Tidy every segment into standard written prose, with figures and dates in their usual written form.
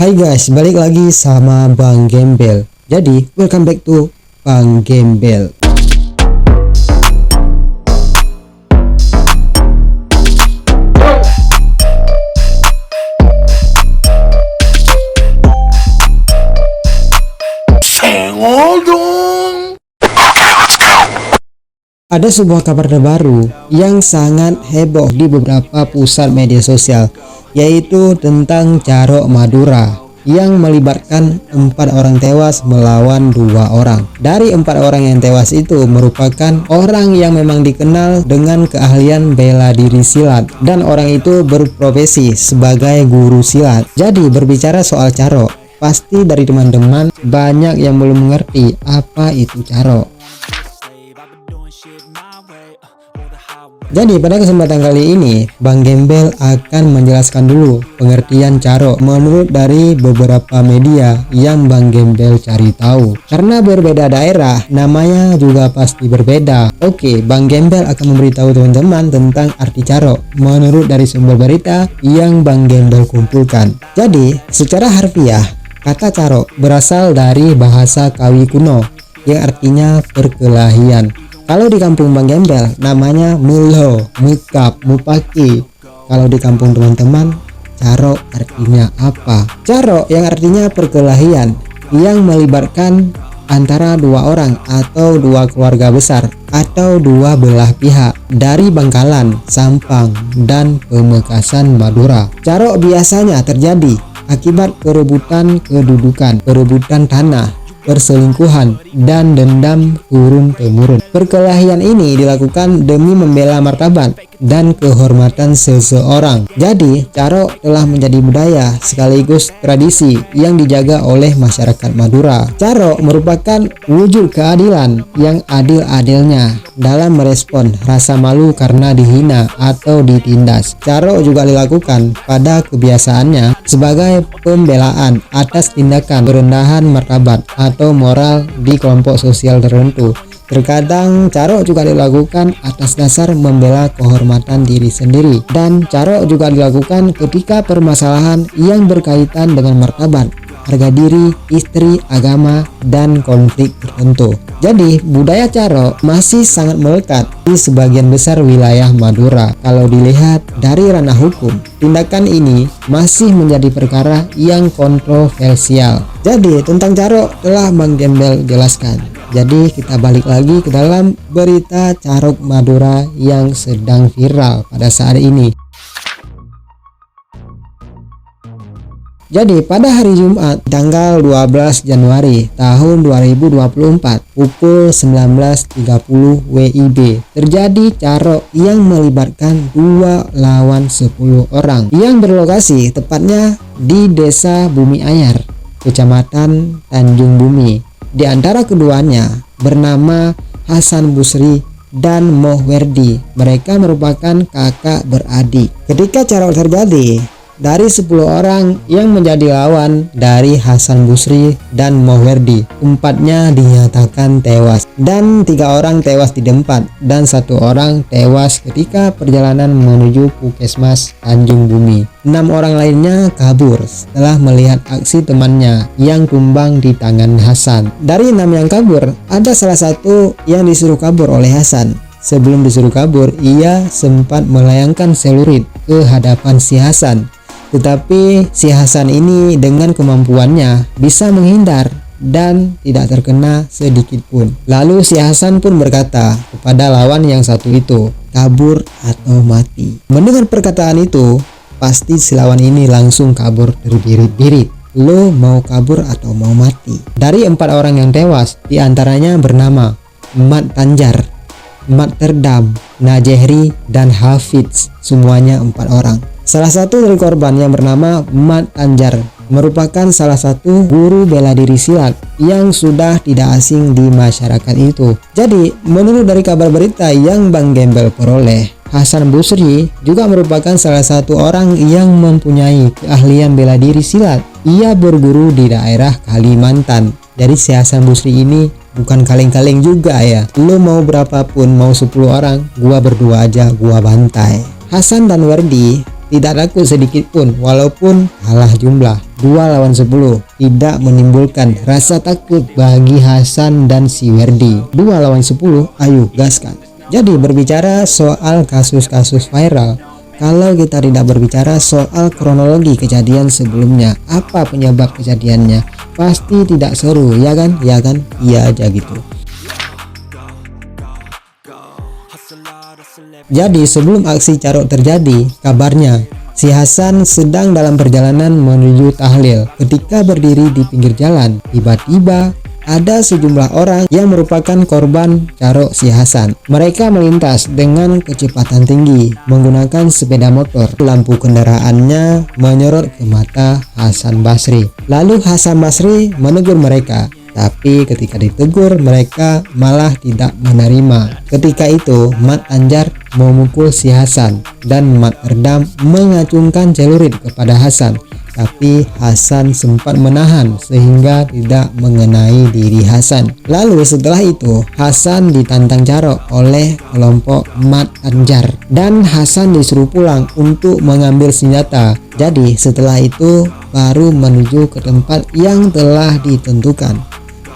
Hai guys, balik lagi sama Bang Gembel. Jadi, welcome back to Bang Gembel. Ada sebuah kabar terbaru yang sangat heboh di beberapa pusat media sosial, yaitu tentang Carok Madura yang melibatkan 4 orang tewas melawan 2 orang. Dari 4 orang yang tewas itu merupakan orang yang memang dikenal dengan keahlian bela diri silat, dan orang itu berprofesi sebagai guru silat. Jadi berbicara soal Carok, pasti dari teman-teman banyak yang belum mengerti apa itu Carok. Jadi pada kesempatan kali ini Bang Gembel akan menjelaskan dulu pengertian Carok menurut dari beberapa media yang Bang Gembel cari tahu. Karena berbeda daerah, namanya juga pasti berbeda. Oke, Bang Gembel akan memberitahu teman-teman tentang arti Carok menurut dari sumber berita yang Bang Gembel kumpulkan. Jadi secara harfiah, kata Carok berasal dari bahasa Kawi kuno yang artinya perkelahian. Kalau di kampung Bang Gembel namanya mulho, mukap, mupaki. Kalau di kampung teman-teman, Carok artinya apa? Carok yang artinya perkelahian yang melibatkan antara 2 orang atau 2 keluarga besar atau 2 belah pihak dari Bangkalan, Sampang, dan Pamekasan Madura. Carok biasanya terjadi akibat perebutan kedudukan, perebutan tanah, perselingkuhan, dan dendam turun-temurun. Perkelahian ini dilakukan demi membela martabat dan kehormatan seseorang. Jadi, Carok telah menjadi budaya sekaligus tradisi yang dijaga oleh masyarakat Madura. Carok merupakan wujud keadilan yang adil-adilnya dalam merespon rasa malu karena dihina atau ditindas. Carok juga dilakukan pada kebiasaannya sebagai pembelaan atas tindakan perendahan martabat atau moral di kelompok sosial tertentu. Terkadang Carok juga dilakukan atas dasar membela kehormatan diri sendiri, dan Carok juga dilakukan ketika permasalahan yang berkaitan dengan martabat, harga diri, istri, agama, dan konflik tertentu. Jadi budaya Carok masih sangat melekat di sebagian besar wilayah Madura. Kalau dilihat dari ranah hukum, tindakan ini masih menjadi perkara yang kontroversial. Jadi tentang Carok telah Bang Gembel jelaskan. Jadi kita balik lagi ke dalam berita Carok Madura yang sedang viral pada saat ini. Jadi pada hari Jumat tanggal 12 Januari tahun 2024 pukul 19.30 WIB terjadi Carok yang melibatkan 2 lawan 10 orang yang berlokasi tepatnya di Desa Bumi Anyar, Kecamatan Tanjung Bumi. Di antara keduanya bernama Hasan Busri dan Moh Werdi. Mereka merupakan kakak beradik. Ketika Carok terjadi, dari 10 orang yang menjadi lawan dari Hasan Busri dan Moh Werdi, 4-nya dinyatakan tewas, dan 3 orang tewas di tempat, dan 1 orang tewas ketika perjalanan menuju Puskesmas Tanjung Bumi. 6 orang lainnya kabur setelah melihat aksi temannya yang tumbang di tangan Hasan. Dari 6 yang kabur, ada salah satu yang disuruh kabur oleh Hasan. Sebelum disuruh kabur, ia sempat melayangkan celurit ke hadapan si Hasan. Tetapi si Hasan ini dengan kemampuannya bisa menghindar dan tidak terkena sedikit pun. Lalu si Hasan pun berkata kepada lawan yang satu itu, kabur atau mati. Mendengar perkataan itu, pasti si lawan ini langsung kabur terbirit-birit. Lo mau kabur atau mau mati? Dari 4 orang yang tewas, diantaranya bernama Mat Tanjar, Mat Terdam, Najehri, dan Hafiz. Semuanya 4 orang. Salah satu dari korban yang bernama Mat Tanjar merupakan salah satu guru bela diri silat yang sudah tidak asing di masyarakat itu. Jadi menurut dari kabar berita yang Bang Gembel peroleh, Hasan Busri juga merupakan salah satu orang yang mempunyai keahlian bela diri silat. Ia berguru di daerah Kalimantan. Jadi si Hasan Busri ini bukan kaleng-kaleng juga ya. Lo mau berapapun, mau 10 orang, gua berdua aja gua bantai. Hasan dan Werdi tidak takut sedikit pun walaupun kalah jumlah 2 lawan 10, tidak menimbulkan rasa takut bagi Hasan dan si Werdi. 2 lawan 10, ayo gaskan. Jadi berbicara soal kasus-kasus viral, kalau kita tidak berbicara soal kronologi kejadian sebelumnya, apa penyebab kejadiannya, pasti tidak seru, ya kan? Iya aja gitu. Jadi sebelum aksi carok terjadi, kabarnya si Hasan sedang dalam perjalanan menuju tahlil. Ketika berdiri di pinggir jalan, tiba-tiba ada sejumlah orang yang merupakan korban carok si Hasan. Mereka melintas dengan kecepatan tinggi menggunakan sepeda motor. Lampu kendaraannya menyorot ke mata Hasan Basri. Lalu Hasan Basri menegur mereka, tapi ketika ditegur mereka malah tidak menerima. Ketika itu Mat Anjar memukul si Hasan dan Mat Erdam mengacungkan celurit kepada Hasan, tapi Hasan sempat menahan sehingga tidak mengenai diri Hasan. Lalu setelah itu Hasan ditantang carok oleh kelompok Mat Anjar dan Hasan disuruh pulang untuk mengambil senjata. Jadi setelah itu baru menuju ke tempat yang telah ditentukan.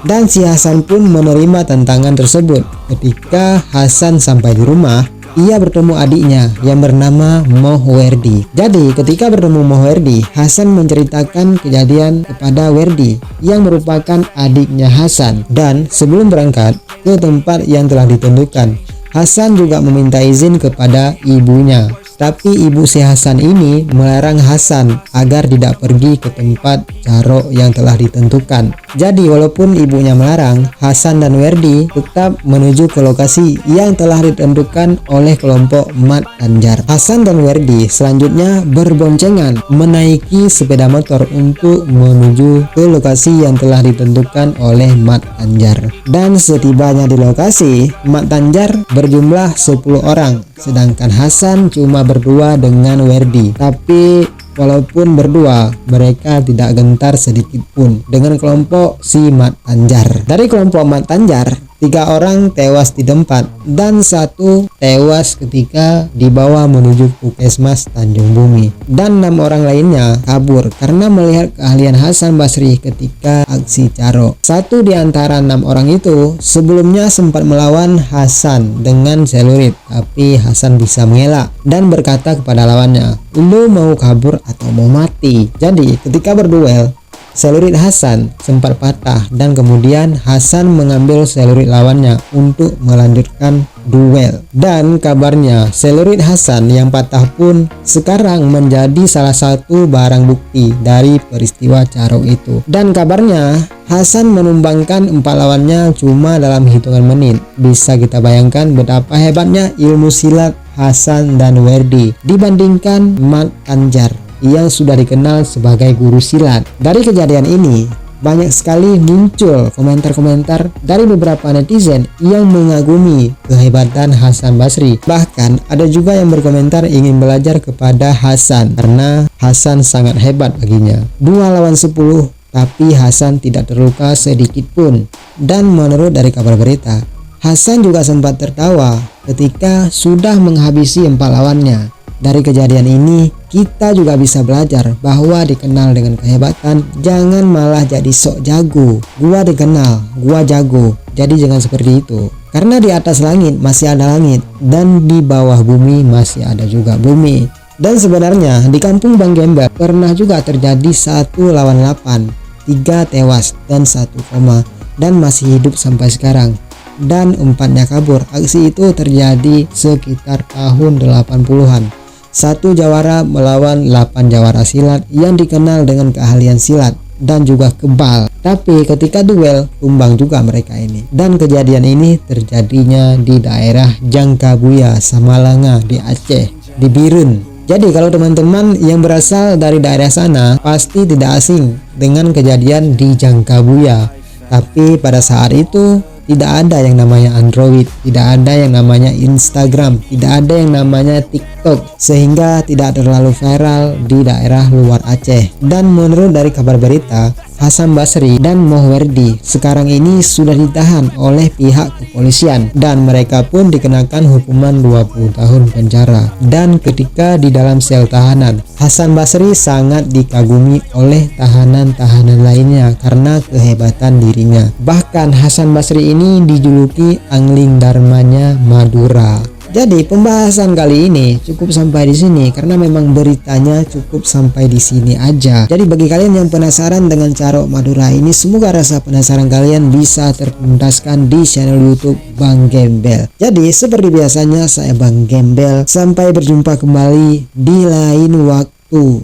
Dan si Hasan pun menerima tantangan tersebut. Ketika Hasan sampai di rumah, ia bertemu adiknya yang bernama Moh Werdi. Jadi ketika bertemu Moh Werdi, Hasan menceritakan kejadian kepada Werdi yang merupakan adiknya Hasan. Dan sebelum berangkat ke tempat yang telah ditentukan, Hasan juga meminta izin kepada ibunya. Tapi ibu si Hasan ini melarang Hasan agar tidak pergi ke tempat carok yang telah ditentukan. Jadi walaupun ibunya melarang, Hasan dan Werdi tetap menuju ke lokasi yang telah ditentukan oleh kelompok Mat Anjar. Hasan dan Werdi selanjutnya berboncengan menaiki sepeda motor untuk menuju ke lokasi yang telah ditentukan oleh Mat Anjar. Dan setibanya di lokasi, Mat Anjar berjumlah 10 orang, sedangkan Hasan cuma berdua dengan Werdi. Tapi walaupun berdua, mereka tidak gentar sedikit pun dengan kelompok si Mat Anjar. Dari kelompok Mat Anjar, 3 orang tewas di tempat dan 1 tewas ketika dibawa menuju Puskesmas Tanjung Bumi, dan 6 orang lainnya kabur karena melihat keahlian Hasan Basri ketika aksi carok. 1 di antara 6 orang itu sebelumnya sempat melawan Hasan dengan celurit, tapi Hasan bisa mengelak dan berkata kepada lawannya, "Lu mau kabur atau mau mati?" Jadi ketika berduel, selurit Hasan sempat patah dan kemudian Hasan mengambil selurit lawannya untuk melanjutkan duel. Dan kabarnya selurit Hasan yang patah pun sekarang menjadi salah satu barang bukti dari peristiwa carok itu. Dan kabarnya Hasan menumbangkan 4 lawannya cuma dalam hitungan menit. Bisa kita bayangkan betapa hebatnya ilmu silat Hasan dan Werdi dibandingkan Mat Anjar yang sudah dikenal sebagai guru silat. Dari kejadian ini banyak sekali muncul komentar-komentar dari beberapa netizen yang mengagumi kehebatan Hasan Basri. Bahkan ada juga yang berkomentar ingin belajar kepada Hasan karena Hasan sangat hebat baginya. 2 lawan 10, tapi Hasan tidak terluka sedikit pun. Dan menurut dari kabar berita, Hasan juga sempat tertawa ketika sudah menghabisi 4 lawannya. Dari kejadian ini kita juga bisa belajar bahwa dikenal dengan kehebatan jangan malah jadi sok jago. Gua dikenal, gua jago. Jadi jangan seperti itu. Karena di atas langit masih ada langit dan di bawah bumi masih ada juga bumi. Dan sebenarnya di kampung Bang Gembel pernah juga terjadi 1 lawan 8, 3 tewas dan 1 koma dan masih hidup sampai sekarang. Dan 4-nya kabur. Aksi itu terjadi sekitar tahun 80-an. 1 jawara melawan 8 jawara silat yang dikenal dengan keahlian silat dan juga kebal. Tapi ketika duel tumbang juga mereka ini. Dan kejadian ini terjadinya di daerah Jangkabuya, Samalanga di Aceh, di Birun. Jadi kalau teman-teman yang berasal dari daerah sana pasti tidak asing dengan kejadian di Jangkabuya. Tapi pada saat itu tidak ada yang namanya Android, tidak ada yang namanya Instagram, tidak ada yang namanya TikTok. TikTok sehingga tidak terlalu viral di daerah luar Aceh. Dan menurut dari kabar berita, Hasan Basri dan Mohwerdi sekarang ini sudah ditahan oleh pihak kepolisian dan mereka pun dikenakan hukuman 20 tahun penjara. Dan ketika di dalam sel tahanan, Hasan Basri sangat dikagumi oleh tahanan-tahanan lainnya karena kehebatan dirinya. Bahkan Hasan Basri ini dijuluki Angling Dharmanya Madura. Jadi pembahasan kali ini cukup sampai di sini karena memang beritanya cukup sampai di sini aja. Jadi bagi kalian yang penasaran dengan Carok Madura ini, semoga rasa penasaran kalian bisa tertuntaskan di channel YouTube Bang Gembel. Jadi seperti biasanya saya Bang Gembel, sampai berjumpa kembali di lain waktu.